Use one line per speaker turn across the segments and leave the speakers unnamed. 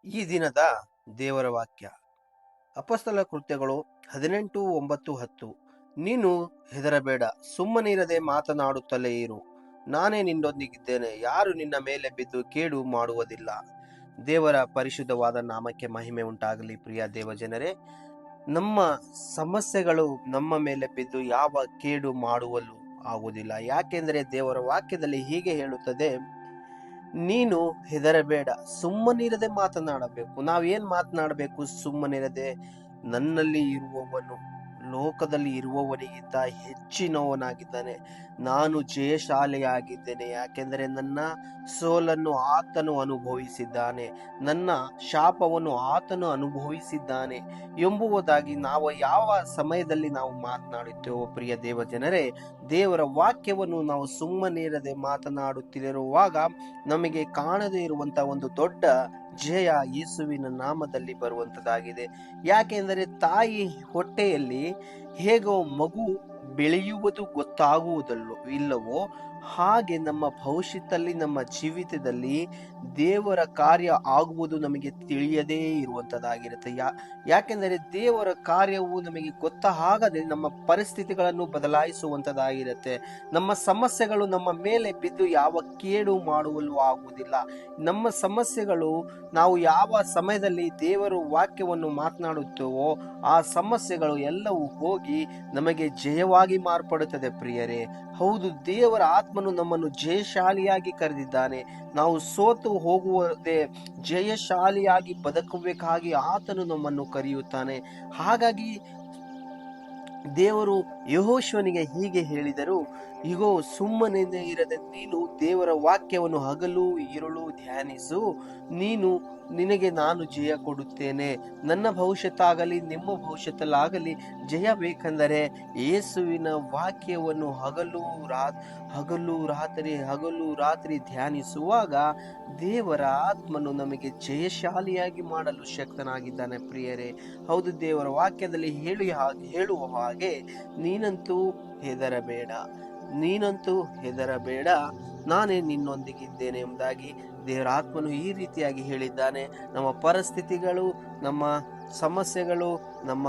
ಈ ದಿನದ ದೇವರ ವಾಕ್ಯ ಅಪೊಸ್ತಲ ಕೃತ್ಯಗಳು 18:9-10. ನೀನು ಹೆದರಬೇಡ, ಸುಮ್ಮನಿರದೆ ಮಾತನಾಡುತ್ತಲೇ ಇರು, ನಾನೇ ನಿನ್ನೊಂದಿಗಿದ್ದೇನೆ, ಯಾರು ನಿನ್ನ ಮೇಲೆ ಬಿದ್ದು ಕೇಡು ಮಾಡುವುದಿಲ್ಲ. ದೇವರ ಪರಿಶುದ್ಧವಾದ ನಾಮಕ್ಕೆ ಮಹಿಮೆ ಉಂಟಾಗಲಿ. ಪ್ರಿಯ ದೇವಜನರೇ, ನಮ್ಮ ಸಮಸ್ಯೆಗಳು ನಮ್ಮ ಮೇಲೆ ಬಿದ್ದು ಯಾವ ಕೇಡು ಮಾಡುವಲು ಆಗುವುದಿಲ್ಲ. ಯಾಕೆಂದರೆ ದೇವರ ವಾಕ್ಯದಲ್ಲಿ ಹೀಗೆ ಹೇಳುತ್ತದೆ, ನೀನು ಹೆದರಬೇಡ, ಸುಮ್ಮನಿರದೆ ಮಾತನಾಡಬೇಕು. ನಾವೇನ್ ಮಾತನಾಡಬೇಕು? ಸುಮ್ಮನಿರದೆ, ನನ್ನಲ್ಲಿ ಇರುವವನು ಲೋಕದಲ್ಲಿ ಇರುವವನಿಗಿಂತ ಹೆಚ್ಚಿನವನಾಗಿದ್ದಾನೆ, ನಾನು ಜಯಶಾಲಿಯಾಗಿದ್ದೇನೆ, ಯಾಕೆಂದರೆ ನನ್ನ ಸೋಲನ್ನು ಆತನು ಅನುಭವಿಸಿದ್ದಾನೆ, ನನ್ನ ಶಾಪವನ್ನು ಆತನು ಅನುಭವಿಸಿದ್ದಾನೆ ಎಂಬುದಾಗಿ ನಾವು ಯಾವ ಸಮಯದಲ್ಲಿ ನಾವು ಮಾತನಾಡುತ್ತೇವೋ ಪ್ರಿಯ ದೇವ ಜನರೇ, ದೇವರ ವಾಕ್ಯವನ್ನು ನಾವು ಸುಮ್ಮನಿರದೆ ಮಾತನಾಡುತ್ತಿರುವಾಗ ನಮಗೆ ಕಾಣದೇ ಇರುವಂತಹ ಒಂದು ದೊಡ್ಡ ಜಯ ಯೇಸುವಿನ ನಾಮದಲ್ಲಿ ಬರುವಂತದ್ದಾಗಿದೆ. ಯಾಕೆಂದರೆ ತಾಯಿ ಹೊಟ್ಟೆಯಲ್ಲಿ ಹೇಗೋ ಮಗು ಬೆಳೆಯುವುದು ಗೊತ್ತಾಗುವುದಲ್ಲೋ ಇಲ್ಲವೋ, ಹಾಗೆ ನಮ್ಮ ಭವಿಷ್ಯದಲ್ಲಿ ನಮ್ಮ ಜೀವಿತದಲ್ಲಿ ದೇವರ ಕಾರ್ಯ ಆಗುವುದು ನಮಗೆ ತಿಳಿಯದೇ ಇರುವಂತದ್ದಾಗಿರುತ್ತೆ. ಯಾಕೆಂದರೆ ದೇವರ ಕಾರ್ಯವು ನಮಗೆ ಗೊತ್ತಾಗದೆ ನಮ್ಮ ಪರಿಸ್ಥಿತಿಗಳನ್ನು ಬದಲಾಯಿಸುವಂತದ್ದಾಗಿರುತ್ತೆ. ನಮ್ಮ ಸಮಸ್ಯೆಗಳು ನಮ್ಮ ಮೇಲೆ ಬಿದ್ದು ಯಾವ ಕೇಡು ಮಾಡುವಲು ಆಗುವುದಿಲ್ಲ. ನಮ್ಮ ಸಮಸ್ಯೆಗಳು ನಾವು ಯಾವ ಸಮಯದಲ್ಲಿ ದೇವರ ವಾಕ್ಯವನ್ನು ಮಾತನಾಡುತ್ತೇವೋ ಆ ಸಮಸ್ಯೆಗಳು ಎಲ್ಲವೂ ಹೋಗಿ ನಮಗೆ ಜಯವಾಗಿ ಮಾರ್ಪಡುತ್ತದೆ. ಪ್ರಿಯರೇ, ಹೌದು, ದೇವರ ಆತ್ಮನು ನಮ್ಮನ್ನು ಜಯಶಾಲಿಯಾಗಿ ಕರೆದಿದ್ದಾನೆ. ನಾವು ಸೋತು ಹೋಗುವುದೇ ಜಯಶಾಲಿಯಾಗಿ ಬದುಕಬೇಕಾಗಿ ಆತನು ನಮ್ಮನ್ನು ಕರೆಯುತ್ತಾನೆ. ಹಾಗಾಗಿ ದೇವರು ಯೆಹೋಶುವನಿಗೆ ಹೀಗೆ ಹೇಳಿದರು, ಇಗೋ, ಸುಮ್ಮನೆ ಇರದೆ ನೀನು ದೇವರ ವಾಕ್ಯವನ್ನು ಹಗಲು ಇರುಳು ಧ್ಯಾನಿಸು, ನಿನಗೆ ನಾನು ಜಯ ಕೊಡುತ್ತೇನೆ. ನನ್ನ ಭವಿಷ್ಯತ್ತಾಗಲಿ ನಿಮ್ಮ ಭವಿಷ್ಯತ್ತಲ್ಲಾಗಲಿ ಜಯ ಬೇಕೆಂದರೆ ಯೇಸುವಿನ ವಾಕ್ಯವನ್ನು ಹಗಲು ರಾತ್ರಿ ಧ್ಯಾನಿಸುವಾಗ ದೇವರ ಆತ್ಮನು ನಮಗೆ ಜಯಶಾಲಿಯಾಗಿ ಮಾಡಲು ಶಕ್ತನಾಗಿದ್ದಾನೆ. ಪ್ರಿಯರೇ, ಹೌದು, ದೇವರ ವಾಕ್ಯದಲ್ಲಿ ಹೇಳುವ ಹಾಗೆ ನೀನಂತೂ ಹೆದರಬೇಡ, ನಾನೇ ನಿನ್ನೊಂದಿಗಿದ್ದೇನೆ ಎಂಬುದಾಗಿ ದೇವರ ಆತ್ಮನು ಈ ರೀತಿಯಾಗಿ ಹೇಳಿದ್ದಾನೆ. ನಮ್ಮ ಪರಿಸ್ಥಿತಿಗಳು, ನಮ್ಮ ಸಮಸ್ಯೆಗಳು, ನಮ್ಮ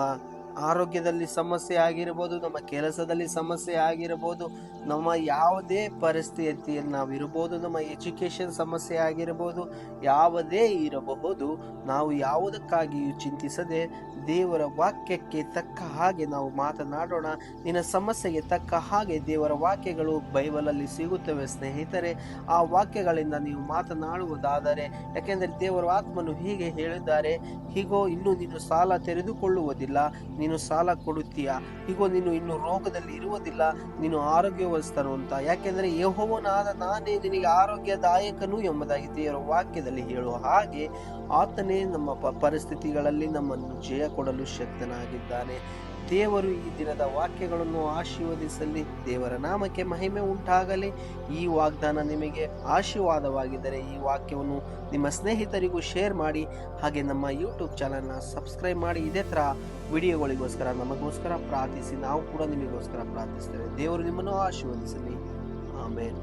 ಆರೋಗ್ಯದಲ್ಲಿ ಸಮಸ್ಯೆ ಆಗಿರಬಹುದು, ನಮ್ಮ ಕೆಲಸದಲ್ಲಿ ಸಮಸ್ಯೆ ಆಗಿರಬಹುದು, ನಮ್ಮ ಯಾವುದೇ ಪರಿಸ್ಥಿತಿಯಲ್ಲಿ ನಾವಿರಬಹುದು, ನಮ್ಮ ಎಜುಕೇಶನ್ ಸಮಸ್ಯೆ ಆಗಿರಬಹುದು, ಯಾವುದೇ ಇರಬಹುದು, ನಾವು ಯಾವುದಕ್ಕಾಗಿಯೂ ಚಿಂತಿಸದೆ ದೇವರ ವಾಕ್ಯಕ್ಕೆ ತಕ್ಕ ಹಾಗೆ ನಾವು ಮಾತನಾಡೋಣ. ನಿನ್ನ ಸಮಸ್ಯೆಗೆ ತಕ್ಕ ಹಾಗೆ ದೇವರ ವಾಕ್ಯಗಳು ಬೈಬಲಲ್ಲಿ ಸಿಗುತ್ತವೆ ಸ್ನೇಹಿತರೆ. ಆ ವಾಕ್ಯಗಳಿಂದ ನೀವು ಮಾತನಾಡುವುದಾದರೆ, ಯಾಕೆಂದರೆ ದೇವರ ಆತ್ಮನು ಹೀಗೆ ಹೇಳಿದ್ದಾರೆ, ಹೀಗೋ ಇನ್ನು ನೀನು ಸಾಲ ತೆರೆದುಕೊಳ್ಳುವುದಿಲ್ಲ, ನೀನು ಸಾಲ ಕೊಡುತ್ತೀಯಾ, ಹೀಗೋ ನೀನು ಇನ್ನು ರೋಗದಲ್ಲಿ ಇರುವುದಿಲ್ಲ, ನೀನು ಆರೋಗ್ಯವಂತನು ಅಂತ, ಯಾಕೆಂದರೆ ಯೆಹೋವನಾದ ನಾನೇ ನಿನಗೆ ಆರೋಗ್ಯದಾಯಕನು ಎಂಬುದಾಗಿ ದೇವರ ವಾಕ್ಯದಲ್ಲಿ ಹೇಳುವ ಹಾಗೆ ಆತನೇ ನಮ್ಮ ಪರಿಸ್ಥಿತಿಗಳಲ್ಲಿ ನಮ್ಮನ್ನು ಜಯ ಕೊಡಲು ಶಕ್ತನಾಗಿದ್ದಾನೆ. ದೇವರು ಈ ದಿನದ ವಾಕ್ಯಗಳನ್ನು ಆಶೀರ್ವದಿಸಲಿ. ದೇವರ ನಾಮಕ್ಕೆ ಮಹಿಮೆ ಉಂಟಾಗಲಿ. ಈ ವಾಗ್ದಾನ ನಿಮಗೆ ಆಶೀರ್ವಾದವಾಗಿದ್ದರೆ ಈ ವಾಕ್ಯವನ್ನು ನಿಮ್ಮ ಸ್ನೇಹಿತರಿಗೂ ಶೇರ್ ಮಾಡಿ. ಹಾಗೆ ನಮ್ಮ ಯೂಟ್ಯೂಬ್ ಚಾನಲ್ನ ಸಬ್ಸ್ಕ್ರೈಬ್ ಮಾಡಿ. ಇದೇ ಥರ ವಿಡಿಯೋಗಳಿಗೋಸ್ಕರ ನಮಗೋಸ್ಕರ ಪ್ರಾರ್ಥಿಸಿ, ನಾವು ಕೂಡ ನಿಮಗೋಸ್ಕರ ಪ್ರಾರ್ಥಿಸ್ತೇವೆ. ದೇವರು ನಿಮ್ಮನ್ನು ಆಶೀರ್ವದಿಸಲಿ. ಆಮೇನ್.